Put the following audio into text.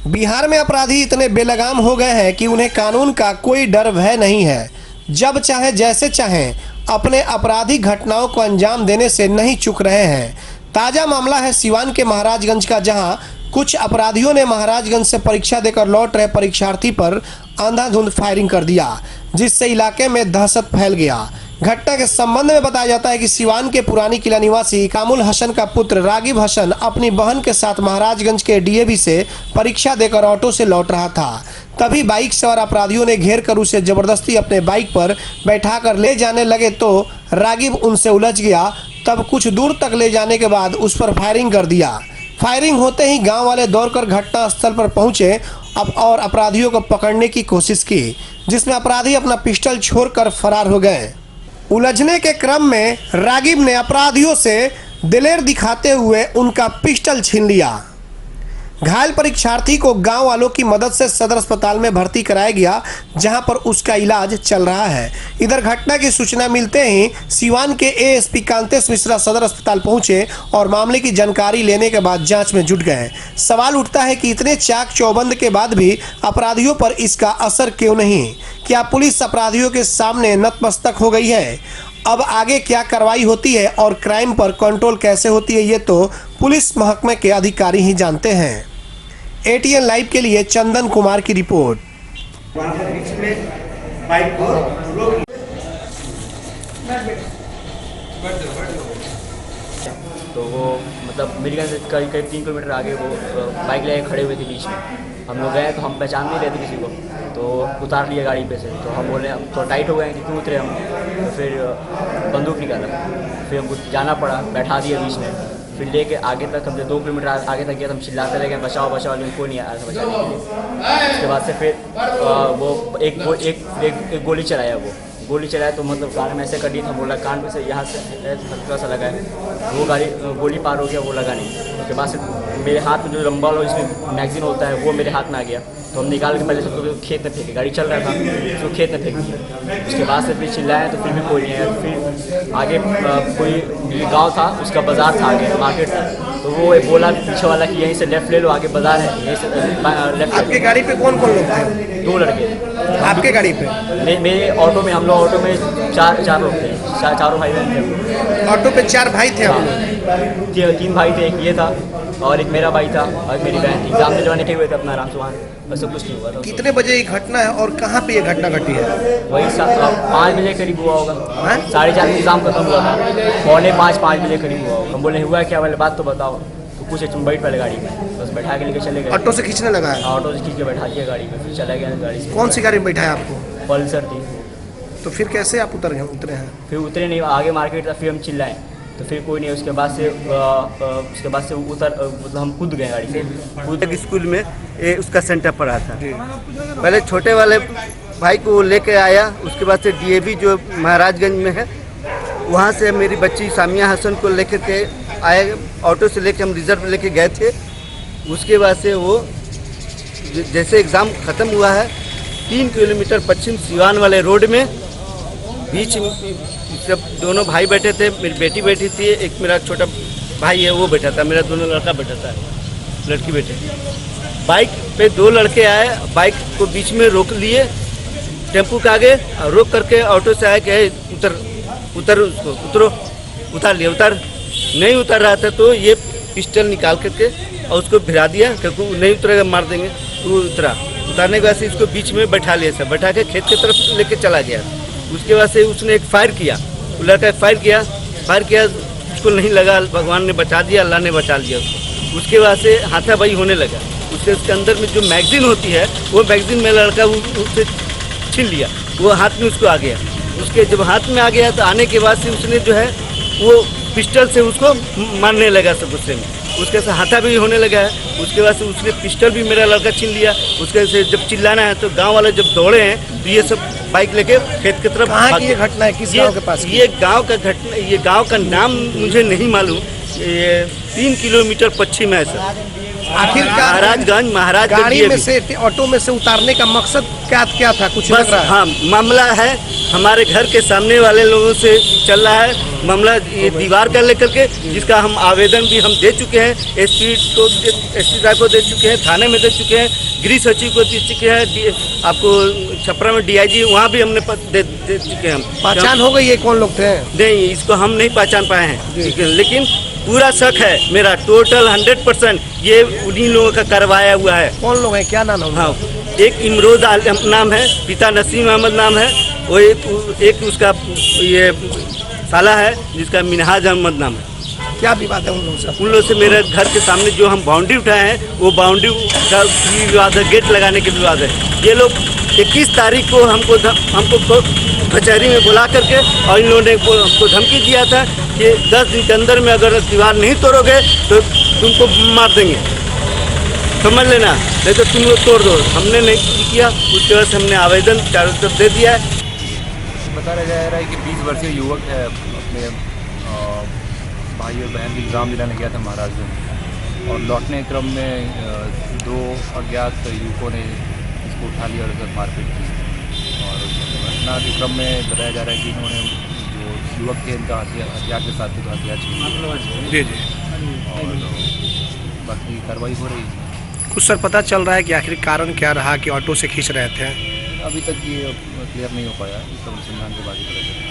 बिहार में अपराधी इतने बेलगाम हो गए हैं कि उन्हें कानून का कोई डर भय नहीं है। जब चाहे जैसे चाहें अपने आपराधिक घटनाओं को अंजाम देने से नहीं चूक रहे हैं। ताज़ा मामला है सिवान के महाराजगंज का, जहां कुछ अपराधियों ने महाराजगंज से परीक्षा देकर लौट रहे परीक्षार्थी पर अंधाधुंध फायरिंग कर दिया, जिससे इलाके में दहशत फैल गया। घटना के संबंध में बताया जाता है कि सिवान के पुरानी किला निवासी कामुल हसन का पुत्र रागिब हसन अपनी बहन के साथ महाराजगंज के डीएवी से परीक्षा देकर ऑटो से लौट रहा था। तभी बाइक सवार अपराधियों ने घेर कर उसे जबरदस्ती अपने बाइक पर बैठाकर ले जाने लगे तो रागिब उनसे उलझ गया। तब कुछ दूर तक ले जाने के बाद उस पर फायरिंग कर दिया। फायरिंग होते ही गांव वाले दौड़कर घटना स्थल पर पहुंचे और अपराधियों को पकड़ने की कोशिश की, जिसमें अपराधी अपना पिस्टल छोड़कर फरार हो गए। उलझने के क्रम में रागिब ने अपराधियों से दिलेर दिखाते हुए उनका पिस्टल छीन लिया। घायल परीक्षार्थी को गांव वालों की मदद से सदर अस्पताल में भर्ती कराया गया, जहां पर उसका इलाज चल रहा है। इधर घटना की सूचना मिलते ही सिवान के एएसपी कांतेश मिश्रा सदर अस्पताल पहुंचे और मामले की जानकारी लेने के बाद जांच में जुट गए। सवाल उठता है कि इतने चाक चौबंद के बाद भी अपराधियों पर इसका असर क्यों नहीं? क्या पुलिस अपराधियों के सामने नतमस्तक हो गई है? अब आगे क्या कार्रवाई होती है और क्राइम पर कंट्रोल कैसे होती है, ये तो पुलिस महकमे के अधिकारी ही जानते हैं। एटीएन लाइव के लिए चंदन कुमार की रिपोर्ट। तो वो मतलब मेरी घर से करीब 3 किलोमीटर आगे वो बाइक लेके खड़े हुए थे बीच में। हम लोग गए तो हम पहचान नहीं रहे थे किसी को, तो उतार लिया गाड़ी पे से। तो हम बोले अब तो टाइट हो गए कि क्यों उतरे हम। तो फिर बंदूक निकाला, फिर हमको जाना पड़ा, बैठा दिया बीच में। फिर लेके आगे तक हमसे 2 किलोमीटर आगे तक गया तो हम चिल्लाते रह गए बचाओ बचाओ, लेकिन कोई नहीं आया था बचाने के लिए। उसके बाद से फिर वो एक गोली चलाया। वो गोली चलाया तो मतलब कान में ऐसे कर दी था, बोला कान में से यहाँ से हल्का सा लगा है। वो गोली पार हो गया, वो लगा नहीं। उसके बाद से मेरे हाथ में जो लंबा वाला जिसमें मैगजीन होता है वो मेरे हाथ में आ गया। तो हम निकाल के पहले सबको खेत में फेंके, गाड़ी चल रहा था उसको खेत में फेंक दिया। उसके बाद से फिर चिल्लाए तो फिर भी कोई नहीं आया। फिर आगे कोई गांव था, उसका बाज़ार था, आगे मार्केट था। तो वो बोला पीछे वाला कि यहीं से लेफ्ट ले लो, आगे बाज़ार है, यहीं से लेफ्ट। आपके गाड़ी पे कौन कौन लोग थे? 2 लड़के। आपके गाड़ी पे? मेरे ऑटो में, हम लोग ऑटो में चार लोग थे, चारों भाई बहन थे। ऑटो पे 4 भाई थे हम लोग? 3 भाई थे, एक ये था और एक मेरा भाई था और मेरी बहन थी। एग्जाम में जो निकले हुए थे अपना आराम से, वहाँ बस सब कुछ नहीं हुआ था। कितने बजे ये घटना है और कहाँ पे ये घटना घटी है? वही 5 बजे करीब हुआ होगा। 4:30 एग्जाम खत्म हुआ था, 4:45-5 बजे करीब हुआ होगा। हम बोले हुआ क्या वाले बात तो बताओ। तो कुछ तुम बैठ पहले गाड़ी में, बस बैठा के लेके चले गए। ऑटो से खींचने लगा है? ऑटो से खींच के बैठा दिया गाड़ी में, फिर चला गया गाड़ी से। कौन सी गाड़ी में बैठाया आपको? पल्सर थी। तो फिर कैसे आप उतरे हैं? फिर उतरे नहीं, आगे मार्केट था, फिर हम चिल्लाए तो फिर कोई नहीं। उसके बाद से मतलब हम कूद गए गाड़ी से। स्कूल में उसका सेंटर पड़ा था। पहले छोटे वाले भाई को लेके आया, उसके बाद से डीएवी जो महाराजगंज में है वहाँ से मेरी बच्ची सामिया हसन को लेकर के आए। ऑटो से लेके हम रिजर्व लेके गए थे। उसके बाद से वो जैसे एग्ज़ाम ख़त्म हुआ है, 3 किलोमीटर पश्चिम सिवान वाले रोड में बीच में जब दोनों भाई बैठे थे, मेरी बेटी बैठी थी, एक मेरा छोटा भाई है वो बैठा था, मेरा दोनों लड़का बैठा था, लड़की बैठे। बाइक पे 2 लड़के आए, बाइक को बीच में रोक लिए टेम्पू के आगे, रोक करके ऑटो से आए कि उतर उसको उतरो। उतार लिया, नहीं उतर रहा था तो ये पिस्टल निकाल करके और उसको भिरा दिया, क्योंकि नहीं उतरेगा मार देंगे। तो उतरा, उतारने के बाद से इसको बीच में बैठा लिया, सब बैठा के खेत की तरफ लेके चला गया। उसके बाद से उसने एक फायर किया, वो लड़का फायर किया, उसको नहीं लगा, भगवान ने बचा दिया, अल्लाह ने बचा लिया उसको। उसके बाद से हाथापाई होने लगा। उसके अंदर में जो मैगजीन होती है वो मैगजीन में लड़का उससे छीन लिया, वो हाथ में उसको आ गया। उसके जब हाथ में आ गया तो आने के बाद से उसने जो है वो पिस्टल से उसको मारने लगा सब गुस्से में। उसके साथ हाथापाई होने लगा है। उसके बाद से उसने पिस्टल भी मेरा लड़का छीन लिया। उसके से जब चिल्लाना है तो गांव वाले जब दौड़े हैं तो ये सब बाइक लेके खेत की तरफ। कहाँ की ये घटना है? किस गांव के पास? ये गांव का घटना, ये गांव का नाम मुझे नहीं मालूम। ये 3 किलोमीटर पश्चिम है सर, आखिरकार महाराजगंज गाड़ी में DAV। से ऑटो में से उतारने का मकसद क्या था, कुछ बस लग रहा है? हाँ, मामला है हमारे घर के सामने वाले लोगों से चल रहा है मामला, ये दीवार का लेकर के, जिसका हम आवेदन भी हम दे चुके हैं, एसपी साहब को दे चुके हैं, थाने में दे चुके हैं, गृह सचिव को दे चुके हैं, आपको छपरा में DIG वहाँ भी हमने दे चुके हैं हम। पहचान हो गई ये कौन लोग थे? नहीं, इसको हम नहीं पहचान पाए हैं, ठीक है, लेकिन पूरा शक है मेरा, टोटल 100% ये उन्हीं लोगों का करवाया हुआ है। कौन लोग हैं, क्या नाम है उनका? हाँ, एक इमरोज आलम नाम है, पिता नसीम अहमद नाम है, वो एक उसका ये साला है जिसका मिनहाज अहमद नाम है। क्या विवाद है उन लोगों से? उन लोगों से मेरे घर के सामने जो हम बाउंड्री उठाए हैं, वो बाउंड्री का भी विवाद है, गेट लगाने के विवाद है। ये लोग 21 तारीख को हमको कचहरी में बुला करके और इन लोगों ने हमको धमकी दिया था कि 10 दिन के अंदर में अगर दीवार नहीं तोड़ोगे तो तुमको मार देंगे, समझ लेना, नहीं तो तुम लोग तोड़ दो। हमने नहीं किया, उसके बाद हमने आवेदन चारों तरफ दे दिया है। बताया जा रहा है कि 20 वर्षीय युवक अपने भाई और बहन की एग्ज़ाम दिलाने गया था महाराजगंज, और लौटने के क्रम में 2 अज्ञात युवकों ने इसको उठा लिया और उसके साथ मारपीट की। और घटना के क्रम में बताया जा रहा है कि इन्होंने जो युवक थे इनका हथियार के साथ तो हथियार छीन जी और बाकी कार्रवाई हो रही है। कुछ सर पता चल रहा है कि आखिर कारण क्या रहा कि ऑटो से खींच रहे थे? अभी तक ये क्लियर नहीं हो पाया, इसका अनुसंधान के बाद ही पता चलेगा।